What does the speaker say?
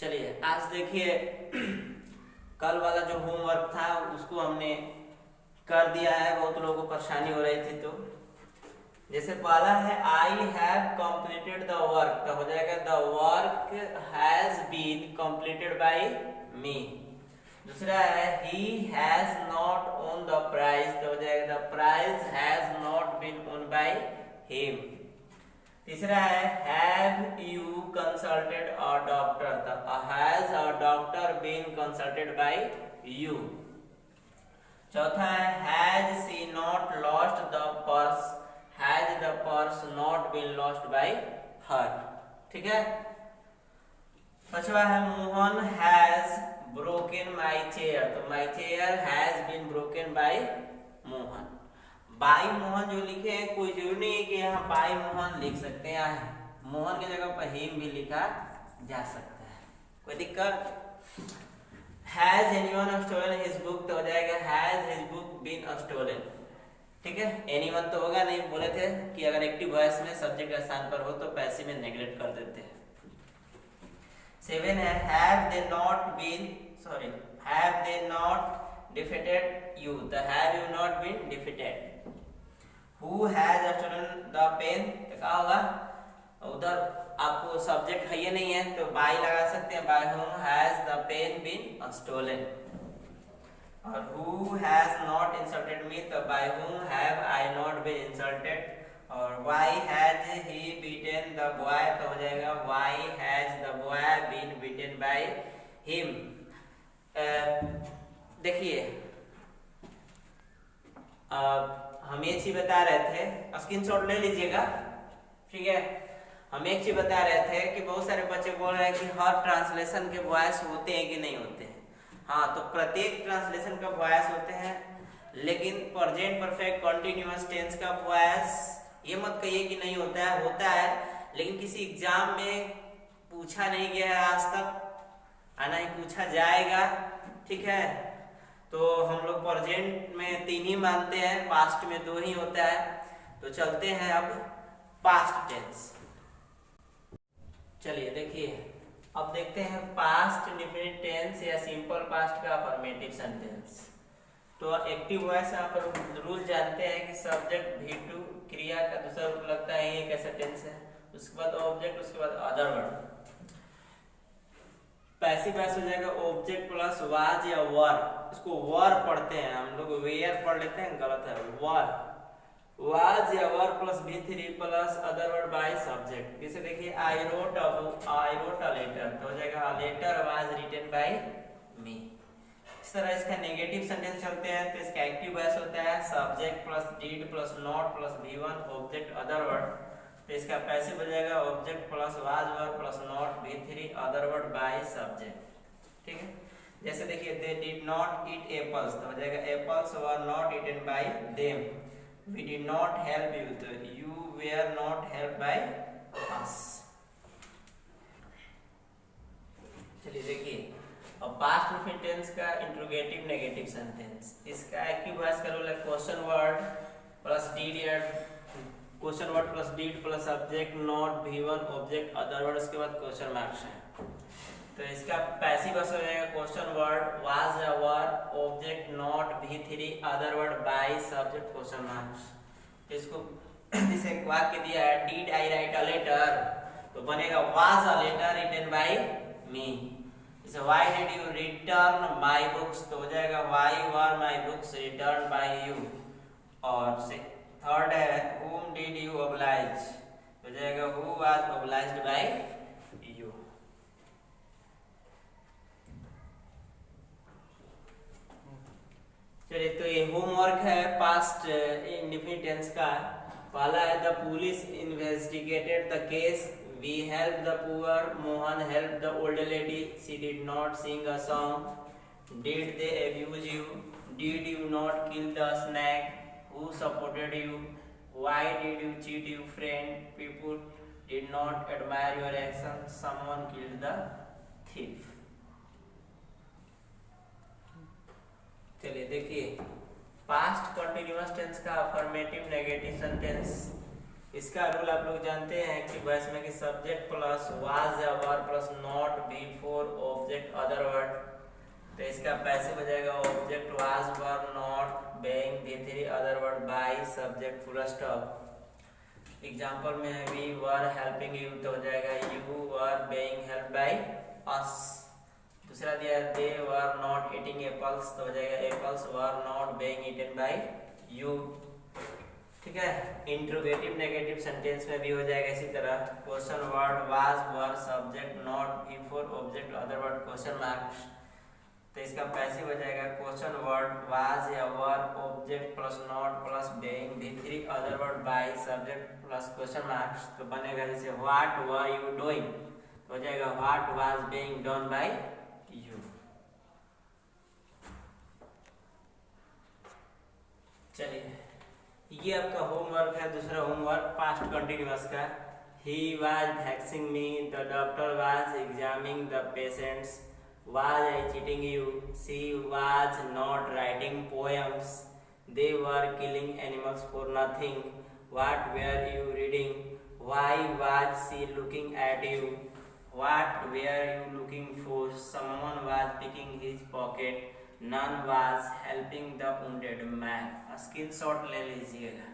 चलिए आज देखिए कल वाला जो होमवर्क था उसको हमने कर दिया है। बहुत लोगों को परेशानी हो रही थी, तो जैसे पहला है I have completed the work, तो हो जाएगा the work has been completed by me. दूसरा है he has not won the prize, तो हो जाएगा the prize has not been won by him. तीसरा है have you consulted a doctor, तो has a doctor been consulted by you. चौथा है has she not lost the purse, has the purse not been lost by her. ठीक है। पांचवा है Mohan has broken my chair, तो my chair has been broken by Mohan. By Mohan जो लिखे हैं कोई जरूरी नहीं है कि यहाँ बाई मोहन लिख सकते हैं, यहाँ मोहन की जगह पर हिम भी लिखा जा सकता है, कोई दिक्कत। Has anyone stolen his book, तो हो जाएगा has his book been stolen. ठीक है। एनीवन तो होगा नहीं, बोले थे कि अगर एक्टिव वॉइस में सब्जेक्ट के स्थान पर हो तो पैसिव में नेग्लेक्ट कर देते हैं। 7 है have they not been have they not defeated you, the have you not been defeated। who has stolen the pen, तो क्या होगा, उधर आपको सब्जेक्ट है ये नहीं है तो by लगा सकते हैं, by whom has the pen been stolen। और who has not insulted me, तो by whom have I not been insulted। और why has he beaten the boy, तो हो जाएगा why has the boy been beaten by him। देखिए हम एक चीज बता रहे थे, स्क्रीनशॉट ले लीजिएगा। ठीक है। हम एक चीज बता रहे थे कि बहुत सारे बच्चे बोल रहे हैं कि हर ट्रांसलेशन के वॉइस होते हैं कि नहीं होते हैं। हाँ, तो प्रत्येक ट्रांसलेशन का वॉइस होते हैं, लेकिन प्रेजेंट परफेक्ट कंटिन्यूअस टेंस का वॉइस ये मत कहिए कि नहीं होता है, होता है, लेकिन किसी एग्जाम में पूछा नहीं गया है आज तक, ना ही पूछा जाएगा। ठीक है। तो हम लोग प्रेजेंट में 3 ही मानते हैं, पास्ट में 2 ही होता है। तो चलते हैं अब पास्ट टेंस। चलिए देखिए अब देखते हैं पास्ट इंडेफिनिट टेंस या सिंपल पास्ट का अफर्मेटिव सेंटेंस। तो एक्टिव वॉइस यहाँ पर रूल जानते हैं कि सब्जेक्ट V2 क्रिया का दूसरा रूप लगता है, ये कैसा टेंस है, उसके बाद ऑब्जेक्ट, उसके बाद अदर वर्ड। पैसिव वॉइस हो जाएगा ऑब्जेक्ट प्लस वाज या वर, इसको वर पढ़ते हैं हम लोग, वेयर पढ़ लेते हैं, गलत है, वर। वाज या were plus V3 plus other word by subject. जैसे देखिए आई रोट अ लेटर, तो हो जाएगा लेटर वाज रिटन बाय मी। इस तरह इसका नेगेटिव सेंटेंस चलते हैं, तो इसका एक्टिव वॉइस होता है subject plus did plus not plus V1 object other word. तो इसका पैसिव हो जाएगा object plus was were plus not V3 other word by subject. ठीक है। जैसे देखिए they did not eat apples, तो हो जाएगा apples were not eaten by them. We did not help you, तो you were not help by us. चलिए देखिए अब पास्ट परफेक्ट टेंस का इंट्रोगेटिव नेगेटिव सेंटेंस। इसका एक्टिव वॉइस का रूल है क्वेश्चन वर्ड प्लस डीड या question word plus did plus subject not V1 object other word, उसके बाद क्वेश्चन मार्क्स है। तो इसका पैसिव वॉइस हो जाएगा क्वेश्चन वर्ड वाज या were object not V3 other word by subject question marks. तो इसको जैसे एक वाक्य दिया है did I write a letter, तो बनेगा was a letter written by me. जैसे why did you return my books, तो हो जाएगा why were my books return by you. और थर्ड है whom did you oblige, हो जाएगा who was obliged by you। चलिए तो ये होमवर्क है पास्ट इंडेफिनिट टेंस का। पहला है the police investigated the case, we help the poor, Mohan help the old lady, she did not sing a song, did they abuse you, did you not kill the snake, who supported you, why did you cheat your friend, people did not admire your action, someone killed the thief। चलिए देखिए past continuous tense का affirmative negative sentence. इसका rule आप लोग जानते हैं कि बस में कि सब्जेक्ट प्लस वाज या were plus not before object other word. तो इसका पैसे हो जाएगा object was were not being वी3 other word by subject full stop. Example में है वी वर हेल्पिंग यू, तो हो जाएगा you were being help by us. दूसरा दिया है they were not eating apples, तो हो जाएगा apples were not being eaten by you. ठीक है, इंट्रोगेटिव नेगेटिव सेंटेंस में भी हो जाएगा इसी तरह। Question word was were subject not before object other word question marks. तो इसका पैसिव हो जाएगा क्वेश्चन वर्ड वाज या were object plus not plus being वी3 other word by subject plus question marks. तो बनेगा जैसे व्हाट वर यू डूइंग, तो हो जाएगा what was being done by you. चलिए, ये आपका होमवर्क है। दूसरा होमवर्क पास्ट कंटिन्यूअस का। He was vexing me, the doctor was examining the patients, was I cheating you, she was not writing poems, they were killing animals for nothing, what were you reading, why was she looking at you, what were you looking for, someone was picking his pocket, none was helping the wounded man। Screenshot ले लीजिएगा।